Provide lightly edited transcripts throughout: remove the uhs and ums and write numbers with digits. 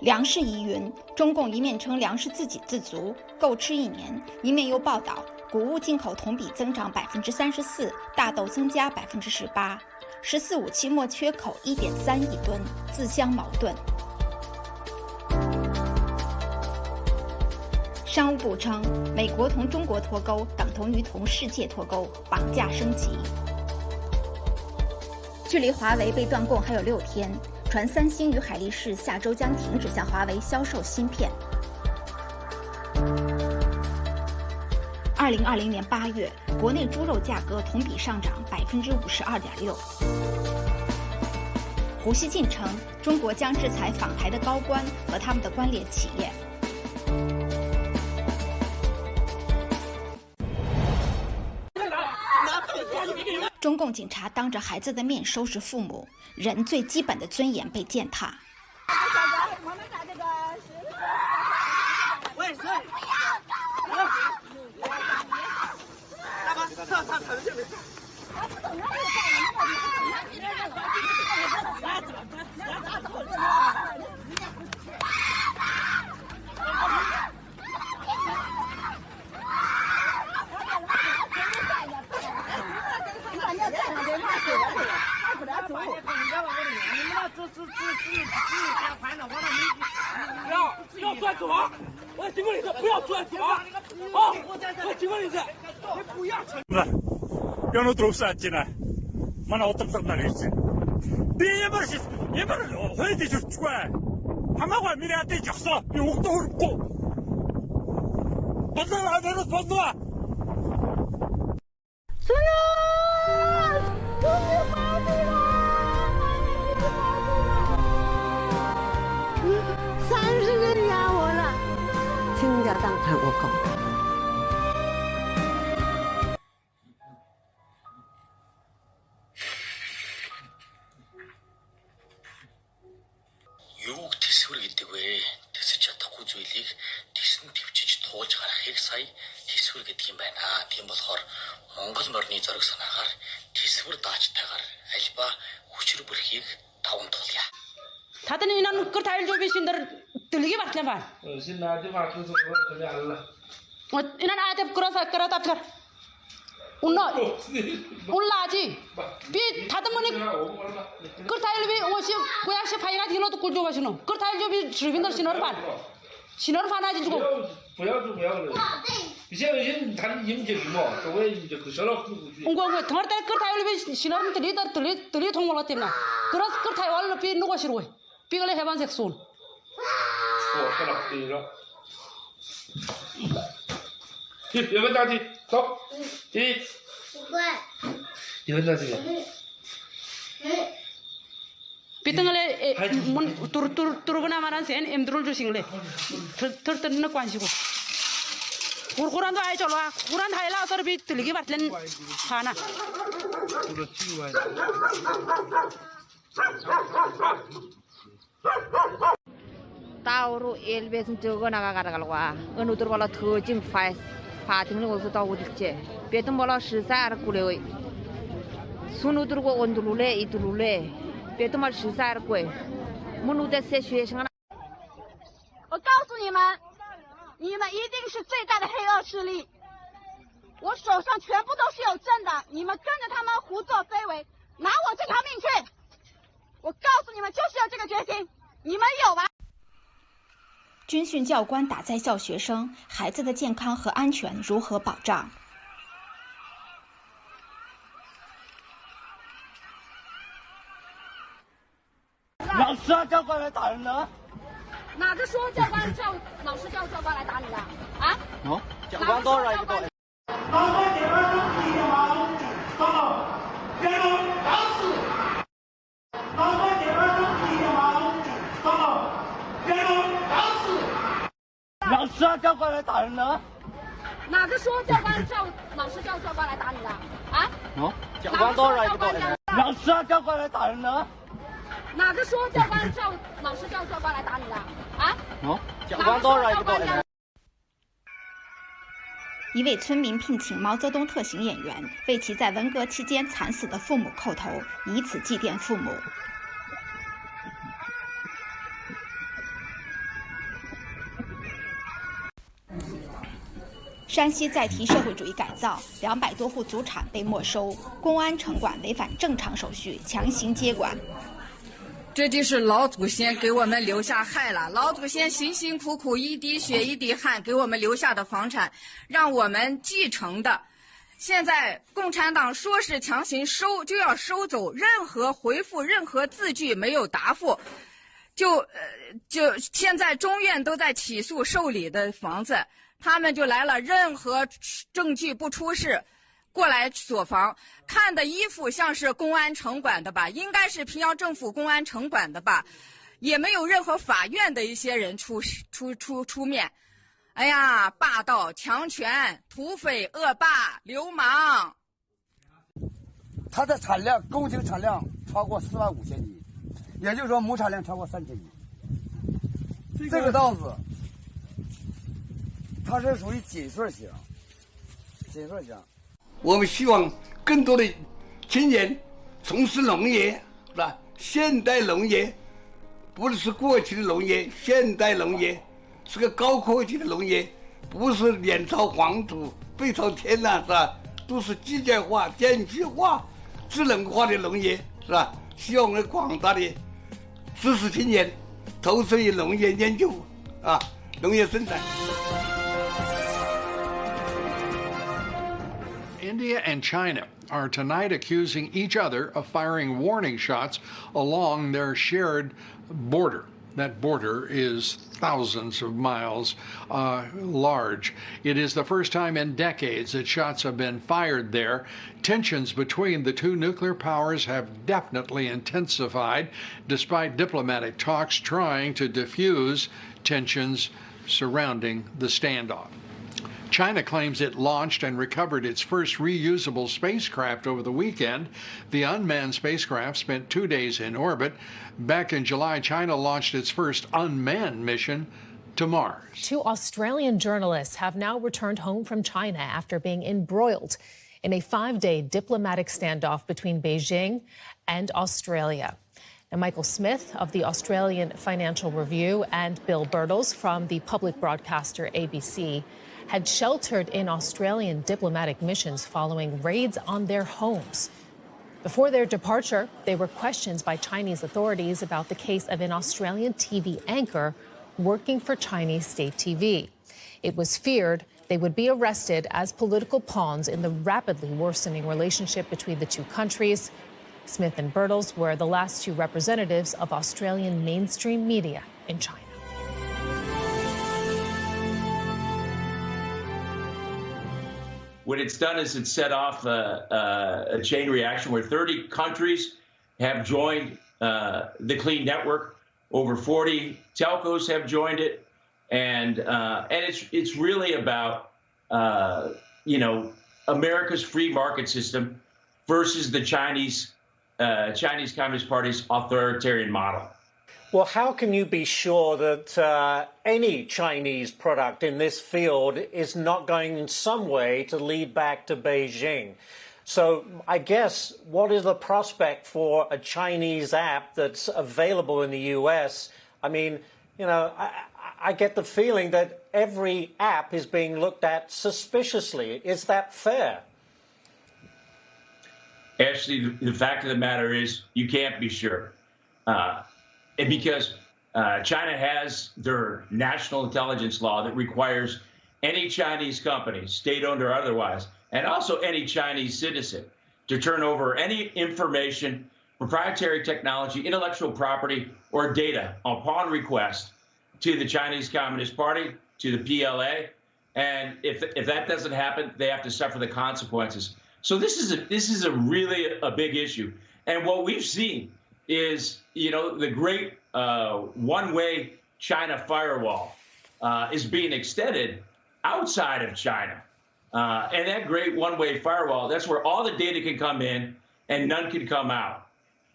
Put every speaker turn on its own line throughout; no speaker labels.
粮食疑云，中共一面称粮食自给自足，够吃1年，一面又报道谷物进口同比增长34%，大豆增加18%，14、5期末缺口1.3亿吨，自相矛盾。商务部称，美国同中国脱钩等同于同世界脱钩，绑架升级。距离华为被断供还有6天，传三星与海力士下周将停止向华为销售芯片。2020年8月，国内猪肉价格同比上涨52.6%。胡锡进称，中国将制裁访台的高官和他们的关联企业。中共警察当着孩子的面收拾父母，人最基本的尊严被践踏。
不要转走啊！我警告你一次，不要转走啊！好，我警告你一次，你不要抢。
Jag nog tror så att man har återfört när det är. Det är bara höjt i 20. Han har varit med att det också. Vi åkte och gå. Vad är det för något?
소년! 돈을 받으라! 30年养我了，倾家荡产我搞的。
Юуг тэсвэр гэдэг вэ? Тэсэж чадахгүй зүйлийг тэсн төвчж туулж гарахыг сая тэсвэр гэдэг юм байна. Тийм болохоор Монгол морины зориг санаагаар тэсвэр даачтайгаар альба хүчрэг бүрхийг таван туулъя.
다들 이난 그 다일 좀 비신들 들리게 받게 봐.
신나지 마셔서 그래 알라.
이난 아대 끌어서 앞서. 올라지. 비 다들 뭐니 그 다일 비 50 파이가 뒤로도 꿀 줘가시노. 그 다일 좀 비 주빈들 신호를 봐. 신호를 봐나지 주고.
不要了。现在人谈迎接什么？作为这个小老虎。
我他妈在个台里边신호를 들리 통화를 때문에. 그래서 그台湾비 누가 싫어? 비가 해반 색소.
干了，对了。有问大题，走。1。有问大题。
비등을에 문 두르거나 말한 센 엠드롤 주싱래. 털 관시고. 고란도 아이 절와. 고란 하이라 서로 비 들리게 받는 하나.
Tauru elbesin jogo naga garagalwa. Onudur bala thojim fatingli olsa da udilche. Betum bala shisar kuleoi. Sunudur go ondulule idulule. Betum bala shisar kue. Munude se学生啊。
我告诉你们，你们一定是最大的黑恶势力。我手上全部都是有证的，你们跟着他们胡作非为，拿我这条命去！我告诉你们，就是有这个决心，你们有吧？
军训教官打在校学生，孩子的健康和安全如何保障？
老师啊，教官来打人了！
哪个说教官叫老师叫教官来打你的？啊？
哦，教官多少一个？ 老师啊，教官来打人了！
哪个说教官叫老师叫教官来打你的？啊？
哦，教官多少一个？老师啊，教官来打人了！
哪个说教官叫老师叫教官来打你的？啊？
哦，教官多少一个？
一位村民聘请毛泽东特型演员，为其在文革期间惨死的父母叩头，以此祭奠父母。山西再提社会主义改造，200多户祖产被没收，公安城管违反正常手续强行接管。
这就是老祖先给我们留下害了，老祖先辛辛苦苦一滴血一滴汗给我们留下的房产，让我们继承的。现在共产党说是强行收就要收走，任何回复任何字据没有答复，就现在中院都在起诉受理的房子，他们就来了，任何证据不出示过来锁房，看的衣服像是公安城管的吧，应该是平遥政府公安城管的吧，也没有任何法院的一些人出面。哎呀，霸道、强权、土匪、恶霸、流氓。
它的产量，公斤产量超过45000斤，也就是说亩产量超过3000斤。这个稻子，它是属于锦穗型。
我们希望更多的青年从事农业，是吧？现代农业，不是过去的农业，现代农业是个高科技的农业，不是脸朝黄土背朝天呐，是吧？都是机械化、电气化、智能化的农业，是吧？希望我们广大的知识青年投身于农业研究啊，农业生产。
India and China are tonight accusing each other of firing warning shots along their shared border. That border is thousands of miles large. It is the first time in decades that shots have been fired there. Tensions between the two nuclear powers have definitely intensified, despite diplomatic talks trying to diffuse tensions surrounding the standoff. China claims it launched and recovered its first reusable spacecraft over the weekend. The unmanned spacecraft spent 2 days in orbit. Back in July, China launched its first unmanned mission to Mars.
2 Australian journalists have now returned home from China after being embroiled in a 5-day diplomatic standoff between Beijing and Australia. Now, Michael Smith of the Australian Financial Review and Bill Birtles from the public broadcaster ABC had sheltered in Australian diplomatic missions following raids on their homes. Before their departure, they were questioned by Chinese authorities about the case of an Australian TV anchor working for Chinese state TV. It was feared they would be arrested as political pawns in the rapidly worsening relationship between the two countries. Smith and Birtles were the last 2 representatives of Australian mainstream media in China.
What it's done is it's set off a chain reaction where 30 countries have joined the Clean Network. Over 40 telcos have joined it, and it's really about America's free market system versus the Chinese Communist Party's authoritarian model.
Well, how can you be sure that any Chinese product in this field is not going in some way to lead back to Beijing? So I guess what is the prospect for a Chinese app that's available in the US? I mean, I get the feeling that every app is being looked at suspiciously. Is that fair?
Actually, the fact of the matter is you can't be sure. And because China has their national intelligence law that requires any Chinese company, state-owned or otherwise, and also any Chinese citizen, to turn over any information, proprietary technology, intellectual property, or data upon request to the Chinese Communist Party, to the PLA. And if that doesn't happen, they have to suffer the consequences. So this is a really big issue. And what we've seen is, the great one-way China firewall is being extended outside of China. And that great one-way firewall, that's where all the data can come in and none can come out.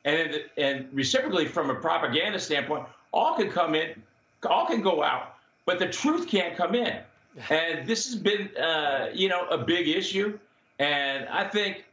And reciprocally, from a propaganda standpoint, all can come in, all can go out, but the truth can't come in. And this has been, a big issue. And I think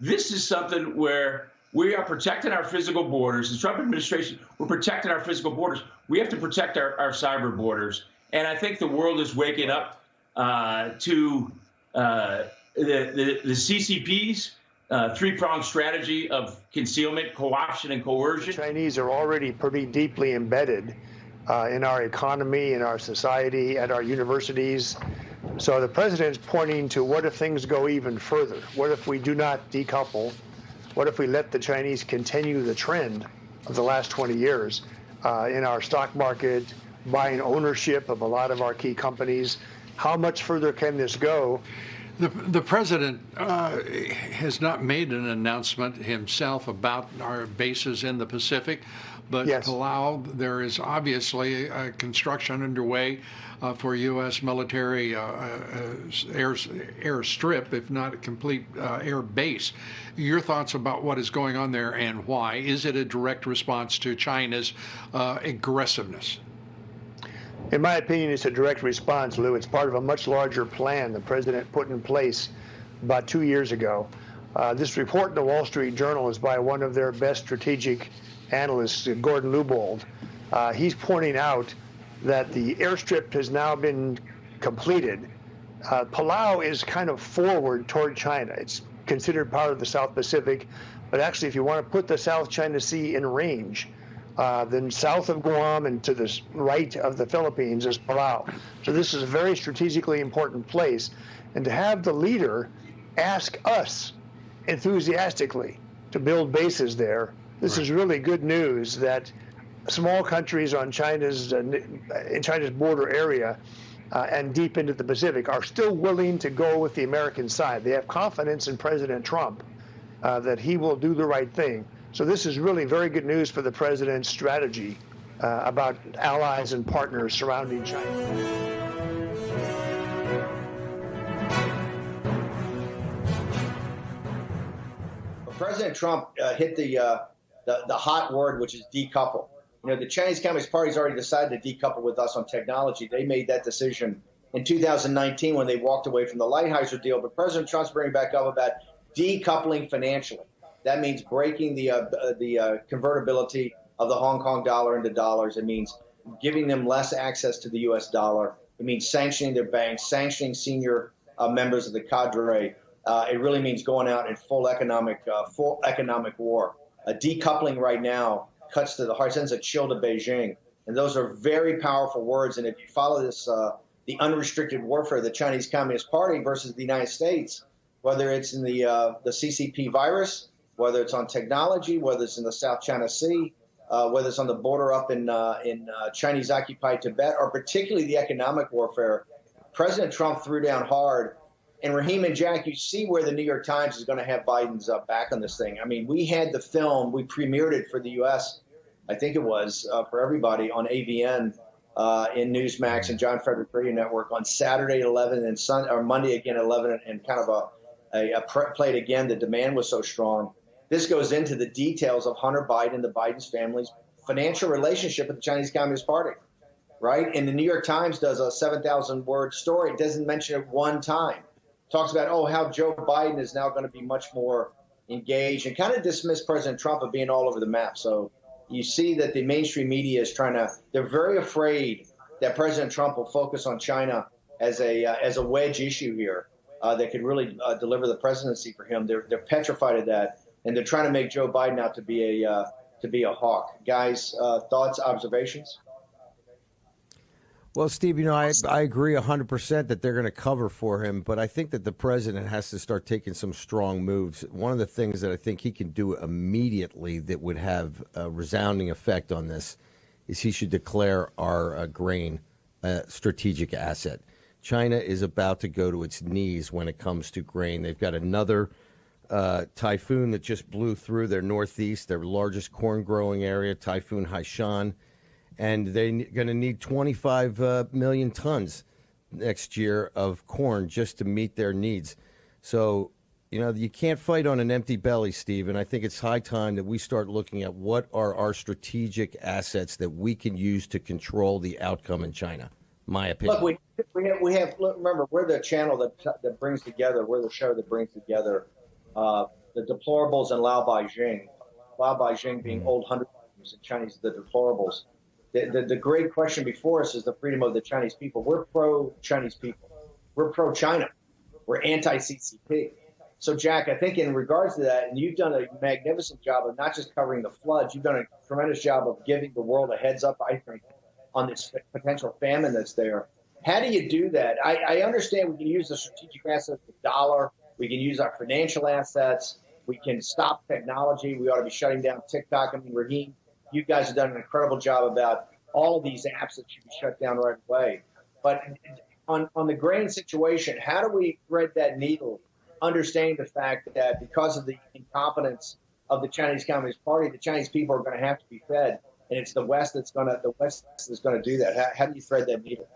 this is something where we are protecting our physical borders. The Trump administration, we're protecting our physical borders. We have to protect our cyber borders. And I think the world is waking up to the CCP's three-pronged strategy of concealment, co-option, and coercion.
The Chinese are already pretty deeply embedded in our economy, in our society, at our universities. So the president's pointing to what if things go even further? What if we do not decouple? What if we let the Chinese continue the trend of the last 20 years in our stock market, buying ownership of a lot of our key companies? How much further can this go?
The president has not made an announcement himself about our bases in the Pacific, but yes. Palau, there is obviously construction underway for U.S. military airstrip, if not a complete air base. Your thoughts about what is going on there and why? Is it a direct response to China's aggressiveness?
In my opinion, it's a direct response, Lou. It's part of a much larger plan the president put in place about 2 years ago. This report in the Wall Street Journal is by one of their best strategic analysts, Gordon Lubold. He's pointing out that the airstrip has now been completed. Palau is kind of forward toward China. It's considered part of the South Pacific, but actually, if you want to put the South China Sea in range, then south of Guam and to the right of the Philippines is Palau. So this is a very strategically important place. And to have the leader ask us enthusiastically to build bases there, this is really good news that small countries on in China's border area and deep into the Pacific are still willing to go with the American side. They have confidence in President Trump that he will do the right thing. So this is really very good news for the president's strategy about allies and partners surrounding China.
President Trump hit the hot word, which is decouple. You know, the Chinese Communist Party's already decided to decouple with us on technology. They made that decision in 2019 when they walked away from the Lighthizer deal. But President Trump's bringing back up about decoupling financially. That means breaking the convertibility of the Hong Kong dollar into dollars. It means giving them less access to the U.S. dollar. It means sanctioning their banks, sanctioning senior members of the cadre. It really means going out in full economic war. Decoupling right now cuts to the heart, sends a chill to Beijing. And those are very powerful words. And if you follow this, the unrestricted warfare of the Chinese Communist Party versus the United States, whether it's in the CCP-Virus, whether it's on technology, whether it's in the South China Sea, whether it's on the border up in Chinese-occupied Tibet, or particularly the economic warfare, President Trump threw down hard. And Raheem and Jack, you see where the New York Times is going to have Biden's back on this thing. I mean, we had the film, we premiered it for the U.S., I think it was, for everybody on AVN in Newsmax and John Frederick Radio Network on Saturday at 11 and Monday again at 11, and kind of played again. The demand was so strong. This goes into the details of Hunter Biden, the Biden's family's financial relationship with the Chinese Communist Party, right? And the New York Times does a 7,000-word story. It doesn't mention it one time. Talks about, how Joe Biden is now going to be much more engaged, and kind of dismiss President Trump of being all over the map. So you see that the mainstream media is they're very afraid that President Trump will focus on China as a wedge issue here that could really deliver the presidency for him. They're petrified of that, and they're trying to make Joe Biden out to be a hawk. Guys, thoughts, observations?
Well, Steve, I agree 100% that they're going to cover for him, but I think that the president has to start taking some strong moves. One of the things that I think he can do immediately that would have a resounding effect on this is he should declare our grain a strategic asset. China is about to go to its knees when it comes to grain. They've got another typhoon that just blew through their northeast, their largest corn growing area, Typhoon Haishan. And they're going to need 25 million tons next year of corn just to meet their needs. So, you can't fight on an empty belly, Steve. And I think it's high time that we start looking at what are our strategic assets that we can use to control the outcome in China. My opinion. Look,
we have. Remember, we're the channel that brings together. We're the show that brings together the deplorables and Lao Beijing. Lao Beijing being old 100 years and Chinese the deplorables. The great question before us is the freedom of the Chinese people. We're pro-Chinese people. we're pro-China. We're anti-CCP. So, Jack, I think in regards to that, and you've done a magnificent job of not just covering the floods, you've done a tremendous job of giving the world a heads up, I think, on this potential famine that's there. How do you do that? I understand we can use the strategic assets, the dollar. We can use our financial assets. We can stop technology. We ought to be shutting down TikTok. I mean, Raheem, you guys have done an incredible job about all of these apps that should be shut down right away. But on the grain situation, how do we thread that needle, understanding the fact that because of the incompetence of the Chinese Communist Party, the Chinese people are going to have to be fed, and it's the West that's going to do that. How do you thread that needle?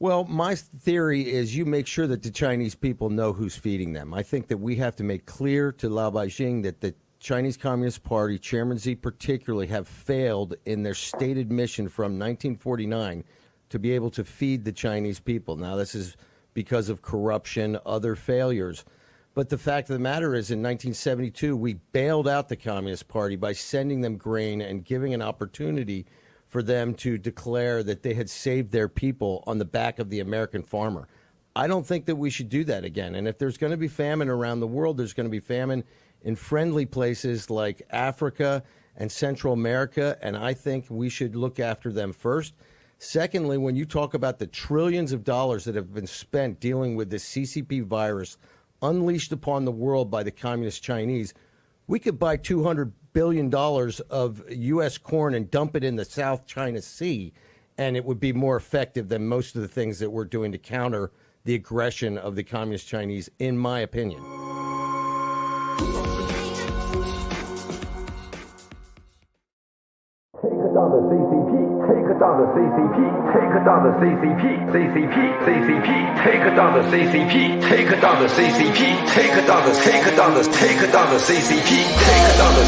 Well, my theory is you make sure that the Chinese people know who's feeding them. I think that we have to make clear to Lao Beijing that the Chinese Communist Party, Chairman Xi particularly, have failed in their stated mission from 1949 to be able to feed the Chinese people. Now, this is because of corruption, other failures. But the fact of the matter is, in 1972, we bailed out the Communist Party by sending them grain and giving an opportunity for them to declare that they had saved their people on the back of the American farmer. I don't think that we should do that again. And if there's going to be famine around the world, there's going to be famine in friendly places like Africa and Central America, and I think we should look after them first. Secondly, when you talk about the trillions of dollars that have been spent dealing with this CCP virus unleashed upon the world by the communist Chinese, we could buy $200 billion of U.S. corn and dump it in the South China Sea, and it would be more effective than most of the things that we're doing to counter the aggression of the communist Chinese, in my opinion.
Take down the CCP, take down the CCP, take down the CCP, CCP, CCP, take down the CCP, take down the CCP, take down the CCP, take down the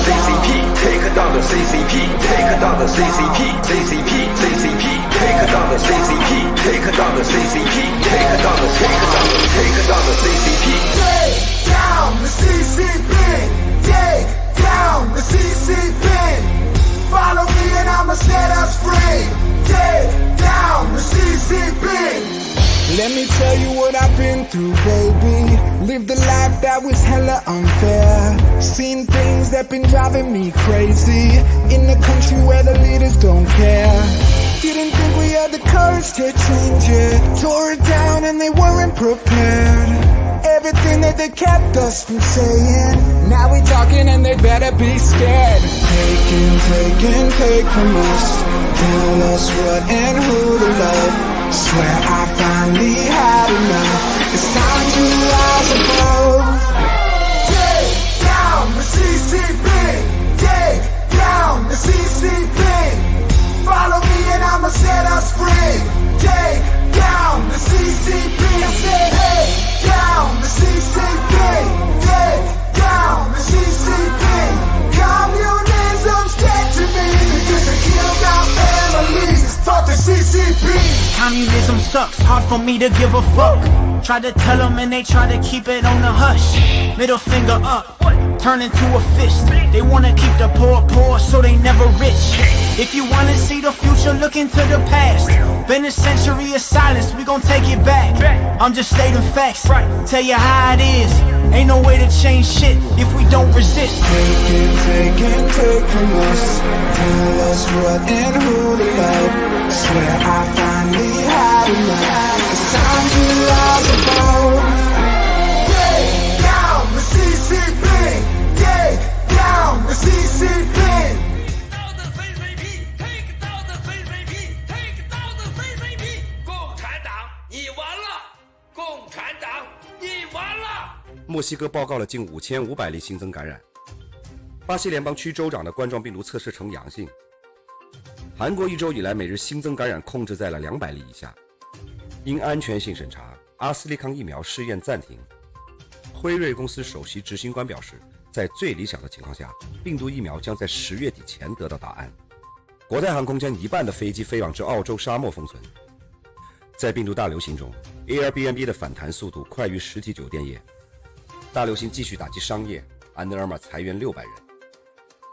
CCP, take down the CCP, take down the CCP, CCP, CCP, take down the CCP, take down the CCP, take down the CCP.
Take down the CCP, take down the CCP. Follow me and I'ma set us free. Take down the CCP. Let me tell you what I've been through, baby. Lived a life that was hella unfair. Seen things that been driving me crazy. In a country where the leaders don't care. Didn't think we had the courage to change it. Tore it down and they weren't prepared. Everything that they kept us from saying. Now we talking and they better be scared. Take from us. Tell us what and who to love. Swear I finally had enough. It's time to rise above. Take down the CCP. Take down the CCP. Follow me and I'ma set us free. Take down the CCP. I said, hey, down the CCP. Take down the CCP. Communism's dead to me because they killed our families. Fuck the CCP.
Communism sucks, hard for me to give a fuck. Try to tell them and they try to keep it on the hush. Middle finger up, turn into a fist. They wanna keep the poor so they never rich. If you wanna see the future, look into the past. Been a century of silence, we gon' take it back. I'm just stating facts, tell you how it is. Ain't no way to change shit if we don't resist.
Take from us. Tell us what and who to love. Swear I finally had enough. It's time to rise above. Take down the CCP. Take down the CCP.
墨西哥报告了近5500例新增感染，巴西联邦区州长的冠状病毒测试呈阳性。韩国1周以来每日新增感染控制在了200例以下。因安全性审查，阿斯利康疫苗试验暂停。辉瑞公司首席执行官表示，在最理想的情况下，病毒疫苗将在10月底前得到答案。国泰航空将1半的飞机飞往至澳洲沙漠封存。在病毒大流行中 ，Airbnb 的反弹速度快于实体酒店业。大流行继续打击商业，安德尔玛裁员600人。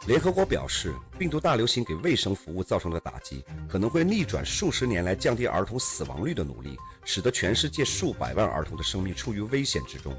联合国表示，病毒大流行给卫生服务造成的打击，可能会逆转数十年来降低儿童死亡率的努力，使得全世界数百万儿童的生命处于危险之中。